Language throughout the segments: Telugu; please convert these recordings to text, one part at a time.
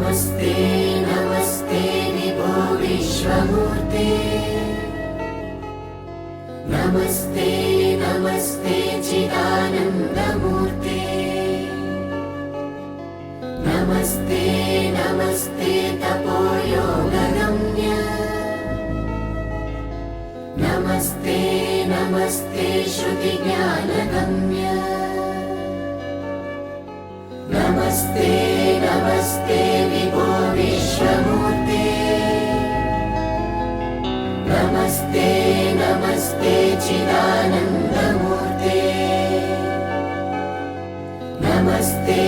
नमस्ते नमस्ते विभो विश्वमूर्ते नमस्ते नमस्ते चिदानन्दमूर्ते नमस्ते नमस्ते तपोयोगगम्य नमस्ते नमस्ते श्रुतिज्ञानगम्य नमस्ते नमस्ते विभो विश्वमूर्ते नमस्ते नमस्ते चिदानन्दमूर्ते नमस्ते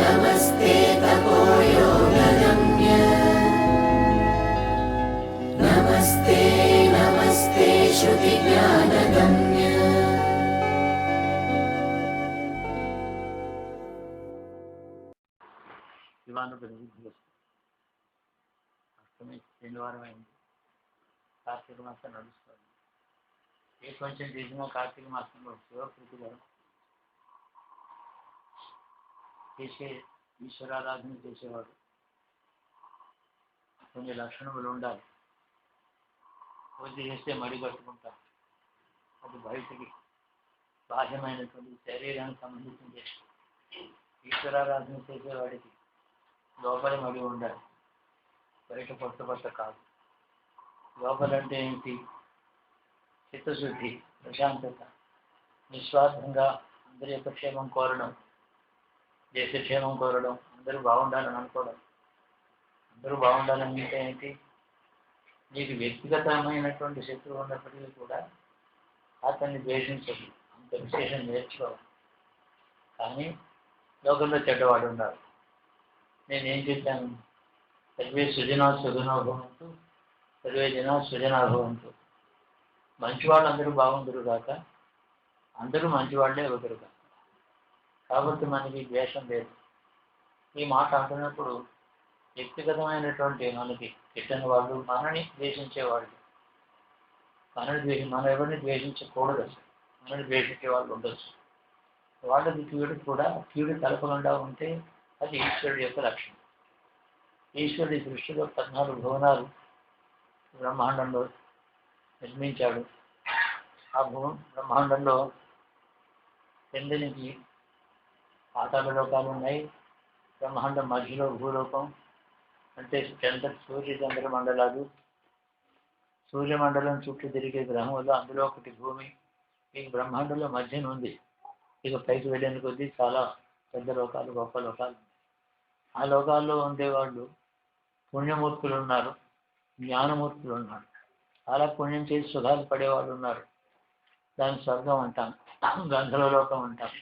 नमस्ते तपोयोगगम्य नमस्ते नमस्ते श्रुतिज्ञानगम्य అష్టమి శనివారం అయింది. కార్తీక మాసం నడుస్తుంది. ఏ కొంచెం చేసినా కార్తీక మాసంలో శివప్రీతిగా చేసే ఈశ్వరారాధన చేసేవాడు కొన్ని లక్షణములు ఉండాలి. పూజ చేస్తే మడి కట్టుకుంటాం, అది బయటికి బాహ్యమైనటువంటి శరీరానికి సంబంధించిన ఈశ్వరారాధన చేసేవాడికి లోపల మడి ఉండాలి, బయట కొత్త కాదు. లోపలంటే ఏంటి? చిత్తశుద్ధి, ప్రశాంతత, నిస్వార్థంగా అందరి యొక్క క్షేమం కోరడం, దేశక్షేమం కోరడం, అందరూ బాగుండాలని అనుకోవడం. అందరూ బాగుండాలని అంటే ఏంటి? నీకు వ్యక్తిగతమైనటువంటి శత్రువు ఉన్నప్పటికీ కూడా అతన్ని ద్వేషించదు, అంత విశేషం నేర్చుకోవాలి. కానీ లోకంలో చెడ్డవాడు ఉన్నారు. నేనేం చెప్పాను? సర్వే సుజనా సుజనాభవంతు, సర్వే జనా సుజనాభవంతు. మంచివాళ్ళు అందరూ బాగుందరు కాక, అందరూ మంచివాళ్ళే ఒకరు కాక. కాబట్టి మనకి ద్వేషం లేదు. ఈ మాట అంటున్నప్పుడు వ్యక్తిగతమైనటువంటి మనకి కిట్టని వాళ్ళు, మనని ద్వేషించేవాళ్ళు, మనం ఎవరిని ద్వేషించకూడదు. అసలు మనని ద్వేషించే వాళ్ళు ఉండొచ్చు. వాళ్ళకి కీడు కూడా కీడు కలపకుండా ఉంటే అది ఈశ్వరుడి యొక్క లక్షణం. ఈశ్వరుడి సృష్టిలో 14 భువనాలు బ్రహ్మాండంలో నిర్మించాడు. ఆ బ్రహ్మాండంలో కిందనికి పాతాళ లోకాలు ఉన్నాయి. బ్రహ్మాండం మధ్యలో భూలోకం, అంటే సూర్యచంద్ర మండలాలు, సూర్యమండలం చుట్టూ తిరిగే గ్రహములు, అందులో ఒకటి భూమి. ఈ బ్రహ్మాండంలో మధ్యన ఉంది. ఇక పైకి వెళ్ళిన కొద్దీ చాలా పెద్ద లోకాలు, గొప్ప లోకాలు. ఆ లోకాల్లో ఉండేవాళ్ళు పుణ్యమూర్తులు ఉన్నారు, జ్ఞానమూర్తులు ఉన్నారు. చాలా పుణ్యం చేసి సుఖాలు పడేవాళ్ళు ఉన్నారు. దాన్ని స్వర్గం అంటాం, గంధర్వలోకం అంటాం,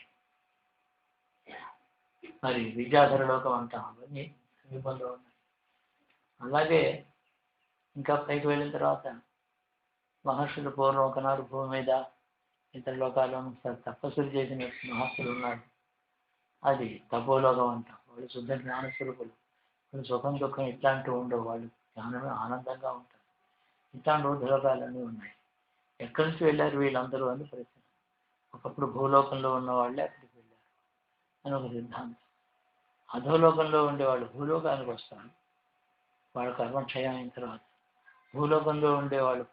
మరి విద్యాధర లోకం అంటాం. అవన్నీ సమీపంలో ఉన్నాయి. అలాగే ఇంకా పైకి వెళ్ళిన తర్వాత మహర్షులు పూర్వం ఒకనాడు భూమి మీద ఇతర లోకాలను తపస్సులు చేసిన మహర్షులు ఉన్నారు. అది తపోలోకం అంటాం. వాళ్ళు శుద్ధ జ్ఞానస్వరూపులు. వాళ్ళు సుఖం దుఃఖం ఇట్లాంటివి ఉండవు. వాళ్ళు జ్ఞానమే ఆనందంగా ఉంటారు. ఇట్లాంటి ఊర్ధ్వలోకాలన్నీ ఉన్నాయి. ఎక్కడి నుంచి వెళ్ళారు వీళ్ళందరూ అని ప్రశ్న. ఒకప్పుడు భూలోకంలో ఉన్న వాళ్ళే అక్కడికి వెళ్ళారు అని ఒక సిద్ధాంతం. అధోలోకంలో ఉండేవాళ్ళు భూలోకానికి వస్తారు. వాళ్ళ కర్మక్షయం అయిన తర్వాత భూలోకంలో ఉండేవాళ్ళు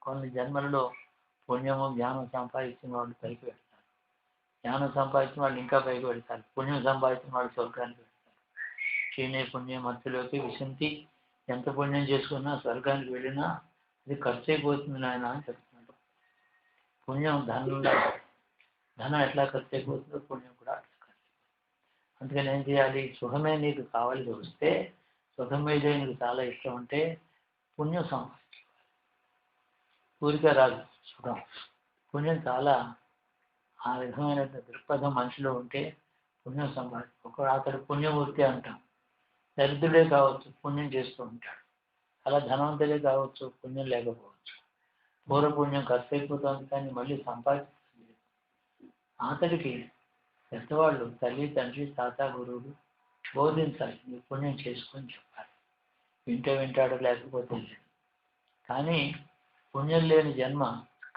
కొన్ని జన్మలలో పుణ్యము జ్ఞానం సంపాదించిన వాళ్ళు పైకి వెళ్తారు. జ్ఞానం సంపాదించిన వాళ్ళు ఇంకా పైకి వెళ్తారు. పుణ్యం సంపాదించిన వాళ్ళు స్వర్గానికి వెళ్తారు. క్షీణే పుణ్యం మధ్యలోకి విశంతి. ఎంత పుణ్యం చేసుకున్నా స్వర్గానికి వెళ్ళినా అది ఖర్చు అయిపోతుంది నాయన అని చెప్తున్నాడు. పుణ్యం ధనం ఎట్లా ఖర్చు అయిపోతుందో పుణ్యం కూడా అట్లా ఖర్చు. అందుకని ఏం చేయాలి? సుఖమే నీకు కావాల్సి వస్తే, సుఖం మీద నీకు చాలా ఇష్టం ఉంటే పుణ్యం సంపాదించుకోవాలి. ఊరికే రాదు సుఖం. పుణ్యం చాలా ఆ విధమైన దృక్పథం మనిషిలో ఉంటే పుణ్యం సంపాదించు. అతడు పుణ్యమూర్తి అంటాం. దరిద్రుడే కావచ్చు, పుణ్యం చేస్తూ ఉంటాడు. అలా ధనవంతులే కావచ్చు, పుణ్యం లేకపోవచ్చు. పూర్వపుణ్యం ఖర్చు అయిపోతుంది కానీ మళ్ళీ సంపాదించలేదు. అతడికి పెద్దవాళ్ళు, తల్లి తండ్రి తాత గురువులు బోధించాలి. నీ పుణ్యం చేసుకొని చెప్పాలి. వింటాడు, లేకపోతే లేదు. కానీ పుణ్యం లేని జన్మ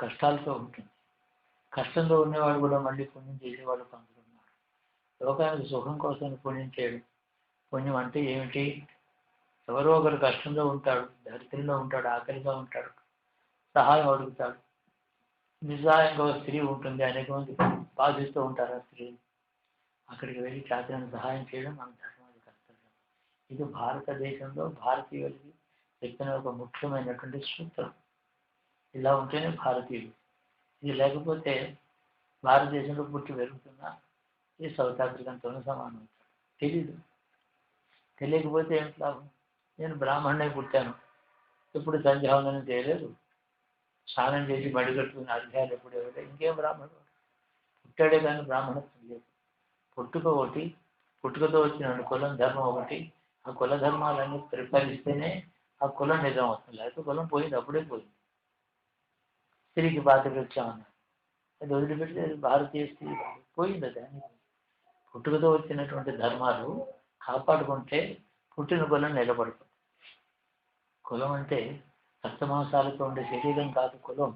కష్టాలతో ఉంటుంది. కష్టంలో ఉండేవాళ్ళు కూడా మళ్ళీ పుణ్యం చేసేవాళ్ళు కొందరు ఉన్నారు. లోకానికి సుఖం కోసం పుణ్యం చేయడం, పుణ్యం అంటే ఏమిటి? ఎవరో ఒకరు కష్టంలో ఉంటాడు, దరిద్రంలో ఉంటాడు, ఆకలిగా ఉంటాడు, సహాయం అడుగుతాడు. నిస్సహాయంగా ఒక స్త్రీ ఉంటుంది, అనేక మంది బాధిస్తూ ఉంటారు ఆ స్త్రీ. అక్కడికి వెళ్ళి చాతనని సహాయం చేయడం మన ధర్మాది కర్తవ్యం. ఇది భారతదేశంలో భారతీయులకి చెప్పిన ఒక ముఖ్యమైనటువంటి సూత్రం. ఇలా ఉంటేనే భారతీయులు. ఇది లేకపోతే భారతదేశంలో పుట్టి పెరుగుతున్నా ఈ సౌత్ ఆఫ్రికన్తోనూ సమానం అవుతాడు. తెలియకపోతే ఏమిటి లాభం? నేను బ్రాహ్మణే పుట్టాను, ఎప్పుడు సంధ్యావందనం చేయలేదు, స్నానం చేసి బడి కట్టుకుని అధ్యాయాలు ఎప్పుడు ఎవరు, ఇంకేం బ్రాహ్మణుడు? పుట్టాడే కానీ బ్రాహ్మణత్వం లేదు. పుట్టుక ఒకటి, పుట్టుకతో వచ్చిన కులం ధర్మం ఒకటి. ఆ కుల ధర్మాలన్నీ పరిపాలిస్తేనే ఆ కులం నిజం అవుతుంది. లేకపోతే కులం పోయింది, అప్పుడే పోయింది. స్త్రీకి బాధ్యత వచ్చామన్నారు, అది వదిలిపెడితే భారతీయ స్త్రీ పోయింది. దాన్ని పుట్టుకతో వచ్చినటువంటి ధర్మాలు కాపాడుకుంటే పుట్టిన కులం నిలబడుతుంది. కులం అంటే రక్తమాంసాలతో ఉండే శరీరం కాదు కులం.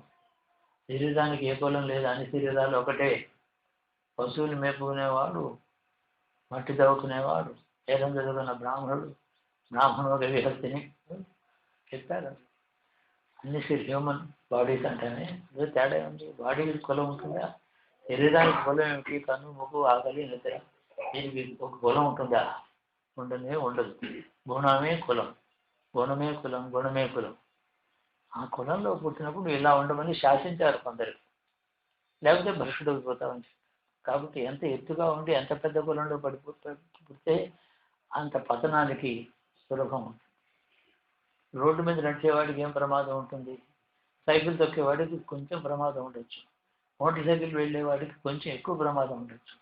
శరీరానికి ఏ కులం లేదు, అన్ని శరీరాలు ఒకటే. పశువులు మేపుకునేవాడు, మట్టి తవ్వుకునేవాడు, వేదం చదువుకున్న బ్రాహ్మణుడు ఒక విహస్తిని చెప్పారు. అన్ని హ్యూమన్ బాడీస్ అంటేనే ఏదో తేడా ఉంది. బాడీకి కులం ఉంటుందా? శరీరానికి కులం ఏమిటి? కన్ను, ముక్కు, ఆకలి, నిద్ర. దీనికి ఒక కులం ఉంటుందా? ఉండదు. గుణమే కులం, గుణమే కులం. ఆ కులంలో పుట్టినప్పుడు ఇలా ఉండమని శాసించారు కొందరికి, లేకపోతే భ్రష్టుడు అయిపోతామని చెప్పారు. కాబట్టి ఎంత ఎత్తుగా ఉండి ఎంత పెద్ద కులంలో పుడితే అంత పతనానికి సులభం ఉంటుంది. రోడ్డు మీద నడిచేవాడికి ఏం ప్రమాదం ఉంటుంది? సైకిల్ తొక్కేవాడికి కొంచెం ప్రమాదం ఉండొచ్చు, మోటార్ సైకిల్ వెళ్ళేవాడికి కొంచెం ఎక్కువ ప్రమాదం ఉండొచ్చు,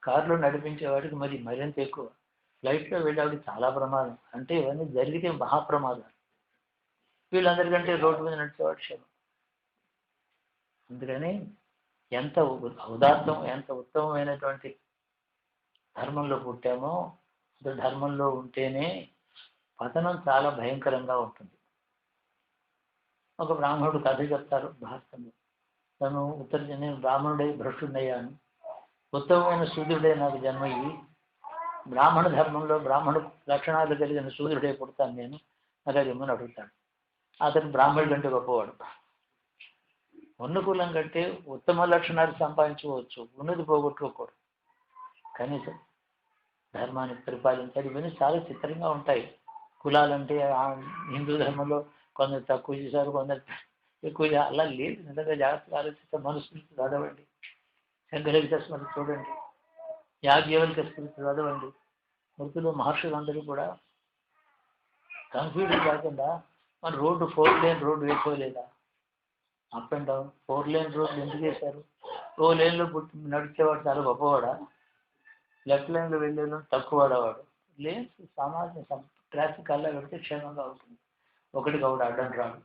కారులో నడిపించేవాడికి మరింత ఎక్కువ, ఫ్లైట్లో వెళ్ళేవాడికి చాలా ప్రమాదం. అంటే ఇవన్నీ జరిగితే మహాప్రమాదం. వీళ్ళందరికంటే రోడ్డు మీద నడిచేవాడు క్షేమం. అందుకని ఎంత ఉదాత్తం, ఎంత ఉత్తమమైనటువంటి ధర్మంలో పుట్టామో ధర్మంలో ఉంటేనే పతనం చాలా భయంకరంగా ఉంటుంది. ఒక బ్రాహ్మణుడు కథ చెప్తారు భారతంలో. తను నేను బ్రాహ్మణుడై భ్రష్టుడయ్యాను, ఉత్తమమైన శూద్రుడే నాకు జన్మ ఇవి, బ్రాహ్మణ ధర్మంలో బ్రాహ్మణ లక్షణాలు కలిగిన శూద్రుడే పుడతాను నేను, నాకు అది ఇమ్మని అడుగుతాడు. అతను బ్రాహ్మణుడి కంటే గొప్పవాడు. ఉన్న కులం కంటే ఉత్తమ లక్షణాలు సంపాదించుకోవచ్చు, ఉన్నది పోగొట్టుకోకూడదు. కనీసం ధర్మాన్ని పరిపాలించాలి. ఇవన్నీ చాలా చిత్రంగా ఉంటాయి. కులాలంటే హిందూ ధర్మంలో కొందరు తక్కువ చేశారు, కొందరు ఎక్కువ చేశారు, అలా లేదు. నిజంగా జాగ్రత్తగా ఆలోచిస్తే మనుస్మృతి చదవండి, శంకరలిత స్మృతి చూడండి, యాజ్ఞవల్క్య స్మృతి చదవండి. మృతులు మహర్షులందరూ కూడా కన్ఫ్యూజ్ కాకుండా మన రోడ్డు 4 లేన్ రోడ్డు వేసుకోలేదా? అప్ అండ్ డౌన్ 4 లేన్ రోడ్లు ఎందుకు వేశారు? ఓ లేన్లో నడిచేవాడు చాలా గొప్పవాడా? లెఫ్ట్ లైన్లో వెళ్ళేవాడు తక్కువవాడవాడు? లేన్స్ సమాజం ట్రాఫిక్ అలా పెడితే క్షేమంగా అవుతుంది. ఒకటి కాబట్టి అడ్డం రాడు.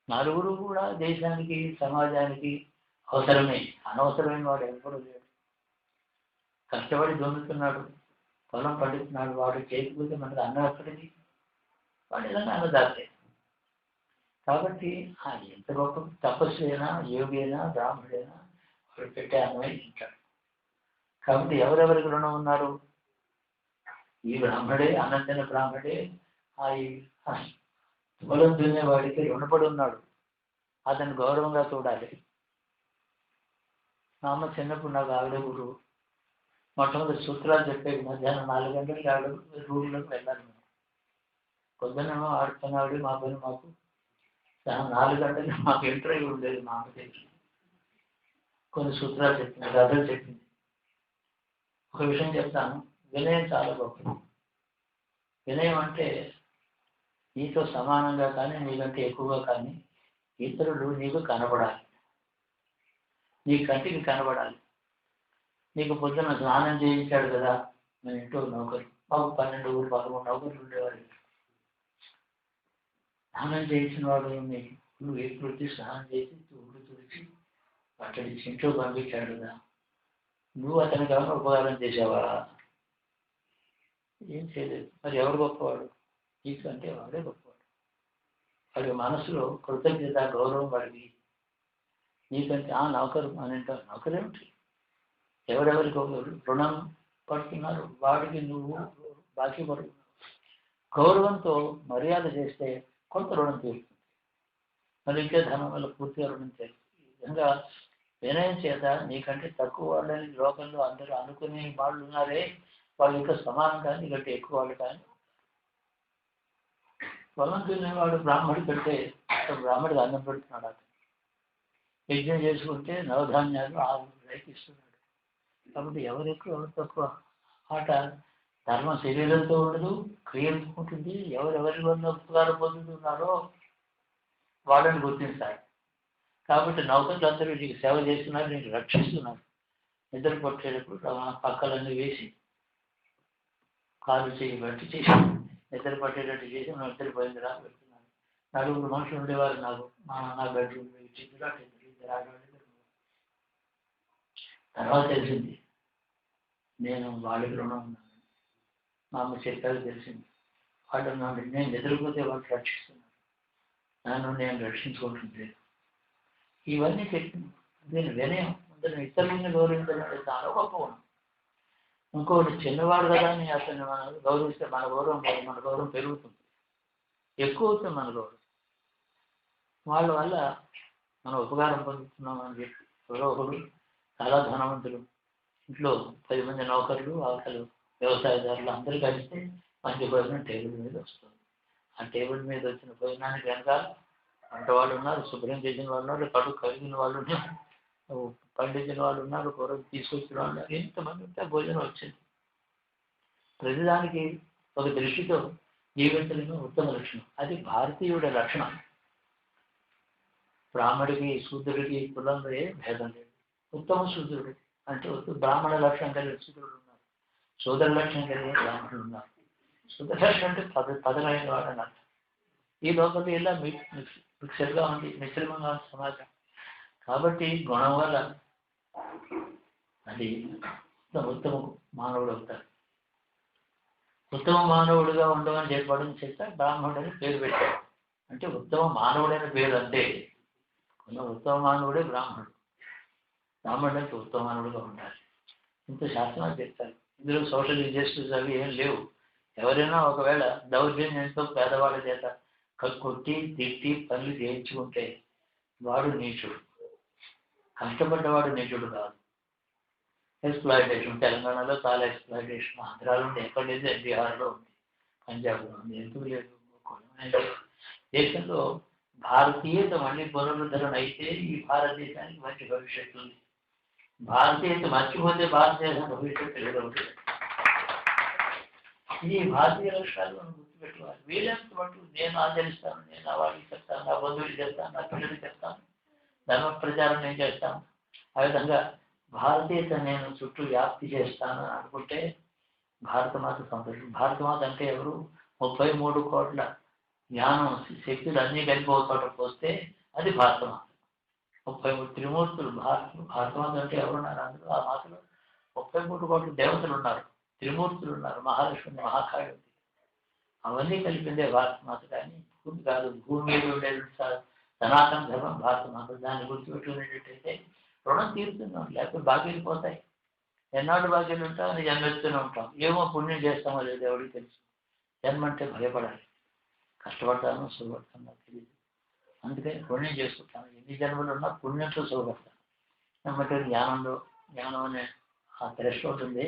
నలుగురు కూడా దేశానికి సమాజానికి అవసరమే. అనవసరమైన వాడు ఎప్పుడూ లేడు. కష్టపడి దొంగతున్నాడు, పొలం పండిస్తున్నాడు, వాడు చేయకపోతే మనకు అన్నం ఎక్కడిది? వాడు ఏదైనా అన్నదాతే. కాబట్టి ఎంత గొప్ప తపస్సు అయినా, యోగి అయినా, బ్రాహ్మణుడైనా వాడు పెట్టే అన్నమే తింటాడు. కాబట్టి ఎవరెవరికి రుణం ఉన్నారు? ఈ బ్రాహ్మడే, అనంతైన బ్రాహ్మడే పొలం దున్నేవాడికి రుణపడి ఉన్నాడు. అతను గౌరవంగా చూడాలి. మా అమ్మ చిన్నప్పుడు నాకు ఆవిడ గురువు. మొట్టమొదటి సూత్రాలు చెప్పేది మధ్యాహ్నం 4 గంటలకి ఆవిడ రూమ్లోకి వెళ్ళాలి. మేము పొద్దున్నేమో ఆవిడ మా పని మాకు 4 గంటలకి మాకు ఇంటర్వ్యూ ఉండేది. మా అమ్మ దగ్గర కొన్ని సూత్రాలు చెప్పింది, కథలు చెప్పింది. ఒక విషయం చెప్తాను, వినయం చాలా గొప్పది. వినయం అంటే నీతో సమానంగా కానీ, నీకంటే ఎక్కువగా కానీ ఇతరులు నీకు కనబడాలి, నీ కంటికి కనబడాలి. నీకు పొద్దున్న స్నానం చేయించాడు కదా మన ఇంట్లో నౌకరు, మాకు 12, 13 నౌకర్లు ఉండేవాడు. స్నానం చేయించిన వాడు నువ్వు ఎప్పుడు స్నానం చేసి ఊరు తుడిచి అక్కడికి ఇంట్లో పంపించాడు కదా, నువ్వు అతనికి ఏమైనా ఉపకారం చేసావా? ఏం చేయలేదు. మరి ఎవరు గొప్పవాడు? నీకు అంటే వాడే గొప్పవాడు. వాడి మనసులో కృతజ్ఞత, గౌరవం వాడికి. నీకంటే నౌకరు అని అంటారు. నౌకరేమిటి? ఎవరెవరికి రుణం పడుతున్నారు వాడికి నువ్వు బాకీ పడుతుంది. గౌరవంతో మర్యాద చేస్తే కొంత రుణం తీరుతుంది, మరి ఇంకే ధనం వల్ల పూర్తిగా రుణం తీరుతుంది. ఈ విధంగా వినయం చేత నీకంటే తక్కువ వాళ్ళని లోకంలో అందరూ అనుకునే వాళ్ళు ఉన్నారే, వాళ్ళు ఇంకా సమానం కానీ నీకంటే ఎక్కువ వాళ్ళు కానీ. పొలం వాడు బ్రాహ్మడికి పెడితే బ్రాహ్మడికి అన్నం పెడుతున్నాడు, అతను యజ్ఞం చేసుకుంటే నవధాన్యాలు ఆవులు రైతిస్తున్నాడు. కాబట్టి ఎవరు ఎక్కువ ఎవరు తక్కువ ఆట ధర్మం శరీరంతో ఉండదు, క్రియలతో ఉంటుంది. ఎవరెవరి వల్ల ఉపకారం పొందుతున్నారో వాళ్ళని గుర్తించాలి. కాబట్టి నౌకర్లు అందరూ నీకు సేవ చేస్తున్నారు, నీకు రక్షిస్తున్నారు. నిద్ర పట్టేటప్పుడు పక్కలన్నీ వేసి కాలు చేయి బట్టి చేసి నిద్ర పట్టేటట్టు చేసి మనం నిద్రపోయిందిరా పెడుతున్నాను. నలుగురు మనుషులు ఉండేవారు నాకు, నా బెడ్రూమ్ ఇచ్చిందిరా తర్వాత తెలిసింది నేను వాళ్ళకి రుణం ఉన్నాను. మా అమ్మ చెప్పారు, తెలిసింది. వాళ్ళు నన్ను నేను నిద్రపోతే వాళ్ళు రక్షిస్తున్నారు, నన్ను నేను రక్షించుకుంటుంది. ఇవన్నీ చెప్పింది. దీని వినయం అందరిని ఇతరులను గౌరవించడం చాలా గొప్ప ఉన్నాం. ఇంకోటి చిన్నవాడు కదా అని అతన్ని మనం గౌరవిస్తే మన గౌరవం పెరుగుతుంది, ఎక్కువ అవుతుంది మన గౌరవం. వాళ్ళ వల్ల మనం ఉపకారం పొందుతున్నాం అని చెప్పి ఎవరో ఒకడు చాలా ధనవంతులు ఇంట్లో 10 మంది నౌకర్లు ఆకలు వ్యవసాయదారులు అందరూ కలిస్తే మంచి భోజనం టేబుల్ మీద వస్తుంది. ఆ టేబుల్ మీద వచ్చిన భోజనానికి వెనకాల వంట వాళ్ళు ఉన్నారు, శుభ్రం చేసిన వాళ్ళు ఉన్నారు, కడుగు కడిగిన వాళ్ళు ఉన్నారు, పండించిన వాళ్ళు ఉన్నారు, కూరలు తీసుకొచ్చిన వాళ్ళు ఉన్నారు. ఎంతమంది ఉంటే భోజనం వచ్చింది. ప్రతిదానికి ఒక దృష్టితో జీవించలేని ఉత్తమ లక్షణం. అది భారతీయుడి లక్షణం. బ్రాహ్మడికి శూద్రుడికి కులంలో ఏ భేదం లేదు. ఉత్తమ శూద్రుడు అంటే బ్రాహ్మణ లక్షణం కలిగిన శూద్రుడు ఉన్నారు, శూద్ర లక్షణం కలిగిన బ్రాహ్మణులు ఉన్నారు. శూద్ర లక్షణం అంటే పదనైన వాడు అని అర్థం. ఈ లోపల ఇలా మిక్సర్గా ఉంది, మిశ్రమంగా ఉంది సమాజం. కాబట్టి గుణం వల్ల అది ఉత్తమ మానవుడు అవుతారు. ఉత్తమ మానవుడిగా ఉండమని చెప్పడం చేత బ్రాహ్మణుడని పేరు పెట్టారు. అంటే ఉత్తమ మానవుడైన పేరు అంతే. ఉత్తమ మానవుడే బ్రాహ్మణుడు. బ్రాహ్మణుడు అంటే ఉత్తమ మానవుడిగా ఉండాలి. ఇంత శాస్త్రాలు చెప్తారు. ఇందులో సోషల్ ఇంజస్టిస్ అవి ఏం లేవు. ఎవరైనా ఒకవేళ దౌర్జన్యంతో పేదవాళ్ళ చేత కొట్టి తిట్టి పనులు చేయించుకుంటే వాడు నీచుడు, కష్టపడ్డవాడు నీచుడు కాదు. ఎక్స్ప్లాయిటేషన్ తెలంగాణలో చాలా ఎక్స్ప్లాయిటేషన్, ఆంధ్రాలో ఉంది, ఎక్కడ లేదు, బీహార్లో ఉంది, పంజాబ్లో ఉంది, ఎందుకు లేదు. దేశంలో భారతీయత మళ్ళీ పునరుద్ధరణ అయితే ఈ భారతదేశానికి మంచి భవిష్యత్తు ఉంది. భారతీయత మర్చిపోతే భారతదేశం భవిష్యత్తు లేదు. ఈ భారతీయ లక్ష్యాలు మనం గుర్తుపెట్టుకోవాలి. వీళ్ళంత మటు నేను ఆచరిస్తాను, నేను వాళ్ళకి చెప్తాను, నా బంధువులు చెప్తాను, నా పిల్లలకి చెప్తాను, ధర్మ ప్రచారం నేను చేస్తాను. ఆ విధంగా భారతీయత నేను చుట్టూ వ్యాప్తి చేస్తాను అనుకుంటే భారతమాత సంతోషం. భారతమాత అంటే ఎవరు? 33 కోట్ల జ్ఞానం శక్తులు అన్నీ కలిపి ఒక చోట పోస్తే అది భారతమాత. 33 త్రిమూర్తులు భారతమాత అంటే ఎవరున్నారు? అందులో ఆ మాతలో 33 కోట్ల దేవతలు ఉన్నారు, త్రిమూర్తులు ఉన్నారు, మహాలక్ష్మి, మహాకాళి, అవన్నీ కలిపిందే భారతమాత. కానీ భూమి కాదు, భూమి మీద ఉండే సనాతన ధర్మం భారతమాత. దాన్ని గుర్తుపెట్టుకునేటట్టయితే రుణం తీరుతున్నాం, లేకపోతే బాకీలు పోతాయి. ఎన్నాళ్ళు బాకీలు ఉంటాం అని జన్మెత్తూనే ఉంటాం. ఏమో పుణ్యం చేస్తామో లేదు ఎవరికి తెలుసు. జన్మ అంటే భయపడాలి. కష్టపడతాను సుఖపడతాను నాకు తెలియదు, అందుకని పుణ్యం చేసుకుంటాను. ఎన్ని జన్మలు ఉన్నా పుణ్యంతో సుఖపడతాను. నమ్మటే జ్ఞానం అనే ఆ థ్రెషోల్డ్ ఉంది,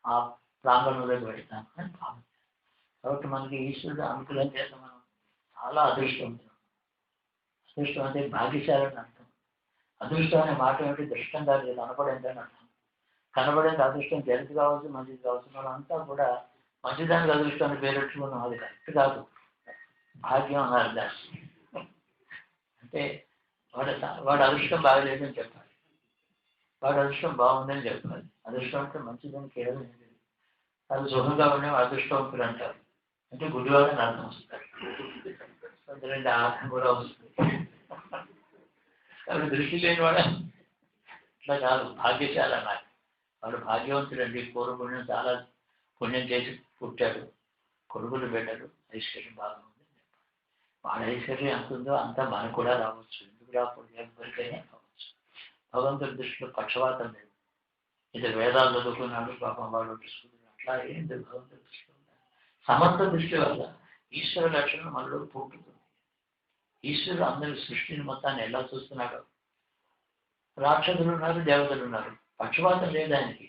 ఆ ప్రాంగణంలోకి పెడతాను అని భావిస్తాను. కాబట్టి మనకి ఈశ్వరుడు అనుకూలం చేత మనం చాలా అదృష్టవంతులు. అదృష్టం అంటే భాగ్యశాలని అర్థం. అదృష్టం అనే మాట ఏమిటి? దృష్టంగా లేదు, కనపడేది అని అర్థం. కనబడేది అదృష్టం చెడుది కావచ్చు, మంచిది కావచ్చు. మనం అంతా కూడా మంచిదానికి అదృష్టాన్ని పేరెట్టుకున్నాం, అది కరెక్ట్ కాదు. భాగ్యం అన్నారు దాన్ని. అంటే వాడు అదృష్టం బాగలేదని చెప్పాలి, వాడు అదృష్టం బాగుందని చెప్పాలి. అదృష్టం అంటే మంచిదని కేవలం అది సుఖంగా ఉండే అదృష్టవంతులు అంటారు. అంటే గుడివాడని అర్థం వస్తారు, అందులో అర్థం కూడా వస్తుంది. కాబట్టి దృష్టి లేని వాడు ఇట్లా కాదు, భాగ్యశాలి అన్నారు. వాడు భాగ్యవంతుడండి, పూర్వపుణ్యం చాలా పుణ్యం చేసి పుట్టాడు, కొడుకులు పెట్టాడు, ఐశ్వర్యం బాగా ఉంది. వాళ్ళ ఐశ్వర్యం ఎంత ఉందో అంతా మనకు కూడా రావచ్చు. ఎందుకు రాకూడదు? ఎవరికైనా రావచ్చు. భగవంతుడి దృష్టిలో పక్షవాతం లేదు. ఇది వేదాలు చదువుకున్నాడు పాపం, వాడు అట్లా ఏంటి భగవంతుడి దృష్టి వల్ల సమర్థ దృష్టి వల్ల ఈశ్వర లక్షణం మనలో పుట్టుతుంది. ఈశ్వరుడు అందరి సృష్టిని మొత్తాన్ని ఎలా చూస్తున్నాడో, రాక్షసులు ఉన్నారు, దేవతలు ఉన్నారు, పక్షపాతం లేదు ఆయనకి.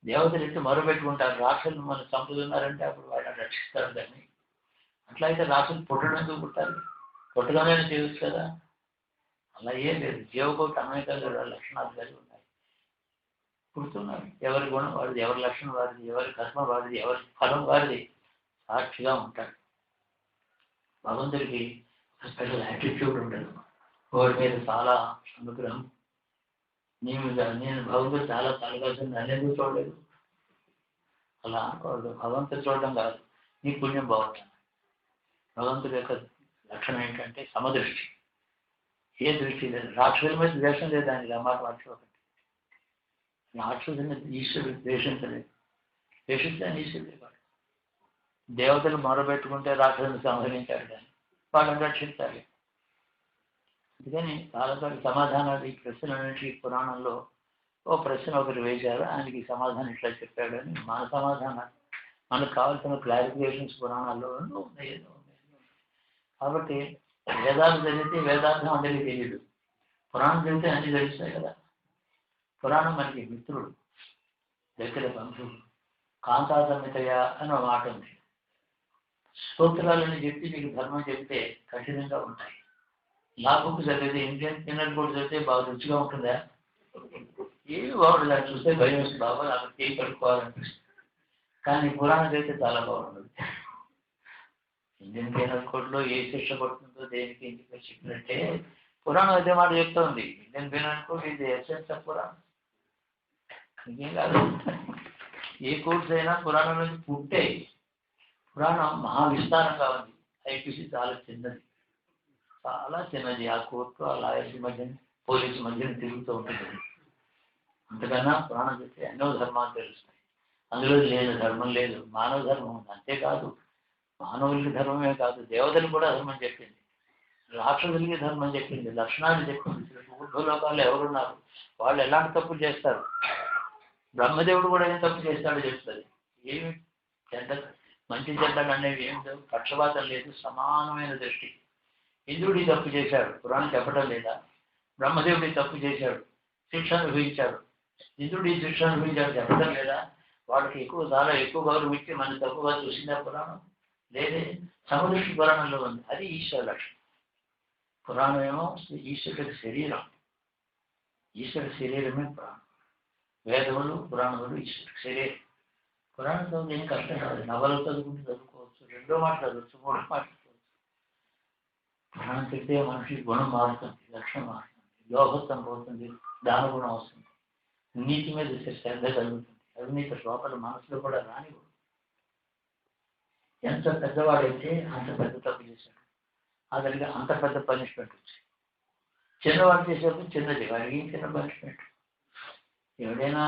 దేవతలు ఎత్తి మొరబెట్టుకుంటారు, రాక్షసులు మనం చంపుతున్నారంటే అప్పుడు వాళ్ళని రక్షిస్తారు దాన్ని. అట్లా అయితే రాక్షసులు పుట్టడం ఎందుకు పుట్టాలి? పుట్టగానే చేయవచ్చు కదా. అలా ఏం లేదు, జీవకోటి అనేక లక్షణాలు కలిగి ఉన్నాయి, పుడుతున్నారు. ఎవరి గుణం వారిది, ఎవరి లక్షణం వారిది, ఎవరి కర్మ వారిది, ఎవరి ఫలం వారిది సాక్షిగా ఉంటాడు. భగవంతుడికి స్పెషల్ యాటిట్యూడ్ ఉండదు, వాడి మీద చాలా అనుగ్రహం. నేను భగవంతుడు చాలా తలగాల్సింది, నన్ను ఎందుకు చూడలేదు అలా అనుకోవద్దు. భగవంతుడు చూడడం కాదు, నీ పుణ్యం బాగుంటుంది. భగవంతుడి యొక్క లక్షణం ఏంటంటే సమదృష్టి. ఏ దృష్టి లేదు, రాక్షసుల మీద ద్వేషం లేదు దానికి, ఆ మాట మర్చిపోకండి. రాక్షసుల మీద ఈశ్వరుడు ద్వేషించలేదు, ద్వేషిస్తే ఆయన ఈశ్వరుడే వాడు. దేవతలు మొరబెట్టుకుంటే రాక్షసుని సంహరించాడు, కానీ వాళ్ళని రక్షించాలి. అందుకని చాలా సమాధానాలు ఈ ప్రశ్నలన్నింటి పురాణంలో ఓ ప్రశ్న ఒకరు వేశారు, ఆయనకి సమాధానం ఇట్లా చెప్పాడు అని. మన సమాధానాలు మనకు కావాల్సిన క్లారిఫికేషన్స్ పురాణాల్లో ఉన్నాయి. కాబట్టి వేదాలు చదివితే వేదార్థం అందరికీ తెలియదు, పురాణం చదివితే అన్ని తెలుస్తాయి కదా. పురాణం మనకి మిత్రుడు, దగ్గర బంధువులు. కాంతా సంహితయ అని ఒక మాట ఉంది. స్తోత్రాలని చెప్పి నీకు ధర్మం చెప్తే కఠినంగా ఉంటాయి. నా బుక్ చదివితే ఇండియన్ పిన్నర్ బోర్డు చదివితే బాగా రుచిగా ఉంటుందా? ఏమి బాగుంటుంది, అది చూస్తే భయం వస్తుంది, బాబా నాకు టీ కడుక్కోవాలనిపిస్తుంది. కానీ పురాణం చదివితే చాలా బాగుంటుంది. ఇండియన్ పీనల్ కోడ్లో ఏ శిక్ష పడుతుందో దేనికి ఇంటికి చెప్పినట్టే పురాణం అదే మాట చెప్తుంది. ఇండియన్ పీనల్ కోడ్ ఇది ఎసెన్స్ ఆఫ్ పురాణం. ఇంకేం కాదు, ఏ కోర్స్ అయినా పురాణం నుంచి పుట్టే. పురాణం మహావిస్తారంగా ఉంది, ఐపీసీ చాలా చిన్నది, చాలా చిన్నది. ఆ కోర్టు ఆ లాయర్స్ మధ్య, పోలీసు మధ్యన తిరుగుతూ ఉంటుంది. అంతకన్నా పురాణం చెప్తే ఎన్నో ధర్మాలు తెలుస్తాయి. అందులో లేని ధర్మం లేదు, మానవ ధర్మం ఉంది. అంతేకాదు, మానవులకి ధర్మమే కాదు, దేవతలు కూడా ధర్మం చెప్పింది, రాక్షసులకి ధర్మం చెప్పింది, లక్షణాలు చెప్పింది. ఊర్ధ్వలోకాల్లో ఎవరున్నారు, వాళ్ళు ఎలాంటి తప్పులు చేస్తారు, బ్రహ్మదేవుడు కూడా ఏం తప్పు చేస్తాడో చెప్తుంది. ఏమి చెడ్డ మంచి చెడ్డలు అనేవి ఏం లేవు, పక్షపాతం లేదు, సమానమైన దృష్టి. ఇంద్రుడి తప్పు చేశాడు, పురాణం చెప్పడం లేదా? బ్రహ్మదేవుడి తప్పు చేశాడు, శిక్ష అనుభవించాడు. ఇంద్రుడి శిక్ష అనుభవించాడు, చెప్పడం లేదా? వాళ్ళకి చాలా ఎక్కువ గౌరవం ఇచ్చి మన తప్పుగా చూసిందా పురాణం? లేదే. సమదృష్టి పురాణంలో ఉంది, అది ఈశ్వర లక్షణం. పురాణం ఏమో ఈశ్వరుడి శరీరం, ఈశ్వరుడి శరీరమే పురాణం. వేదములు పురాణములు ఈశ్వరుడి శరీరం. పురాణం చదువు ఏం కష్టం కాదు, నవలు చదువుకోవచ్చు, 2 మాట చదవచ్చు, 3 మాట చదవచ్చు. పురాణం చెప్తే మనిషి గుణం మారుతుంది, లక్షణం మారుతుంది, యోగత్వం పోతుంది, దాన గుణం వస్తుంది, నీతి మీద శ్రద్ధ కలుగుతుంది. అవినీతి లోపల మనసులో కూడా రానివ్వదు. ఎంత పెద్దవాడైతే అంత పెద్ద తప్పు చేశాడు, అతనికి అంత పెద్ద పనిష్మెంట్ వచ్చింది. చిన్నవాడు చేసేప్పుడు చిన్నది, వాడికి చిన్న పనిష్మెంట్. ఎవడైనా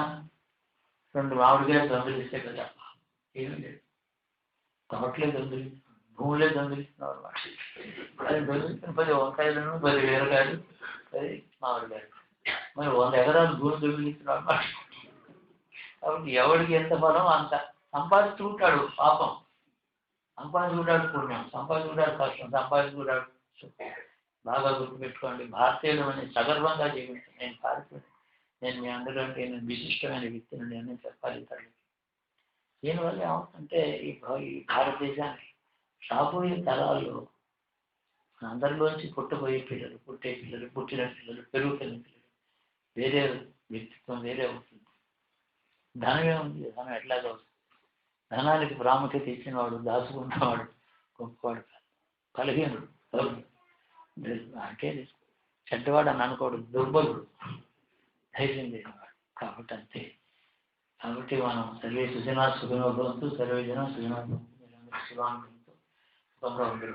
2 మామిడికాయలు దొంగిలిస్తే కదా, ఏమీ లేదు. తోటలే భూములే దొంగిలిస్తున్నారు అన్నమాట. అది దొంగిలిస్తున్న 10 వంకాయలను, 10 బీరకాయలు, 10 మామిడికాయలు, మరి 100 ఎకరాలు భూమి దొంగిలిస్తున్నారు అన్నమాట. కాబట్టి ఎవడికి ఎంత ఫలం అంత సంపాదించుకుంటాడు. పాపం సంపాదించుకుంటాడు, పుణ్యం సంపాదించుకుంటాడు, కష్టం సంపాదించుకుంటాడు. బాగా గుర్తుపెట్టుకోండి, భారతీయులు అని సగర్వంగా జీవిస్తాను. నేను భారతీయుడు, నేను మీ అందరికంటే నేను విశిష్టమైన వ్యక్తిని నేను చెప్పాలి తల్లికి. దీనివల్ల ఏమవుతుందంటే ఈ భారతదేశానికి రాబోయే తరాల్లో అందరిలోంచి పుట్టే పిల్లలు, పుట్టిన పిల్లలు, పెరుగుతున్న పిల్లలు వేరే వ్యక్తిత్వం వేరే అవుతుంది. ధనమే ఉంది, ధనం ఎట్లాగా వస్తుంది? ధనానికి ప్రాముఖ్యత ఇచ్చినవాడు, దాచుకున్నవాడు గొప్పవాడు కాదు, బలహీనుడు. అంటే చెడ్డవాడు అని అనుకోడు, దుర్బలుడు, ధైర్యం లేనివాడు. కాబట్టి అంతే. కాబట్టి మనం సర్వే సుజనా సుఖినో భవంతు, సర్వే జన సుఖినో భవంతు, సుఖంగా ఉండరు.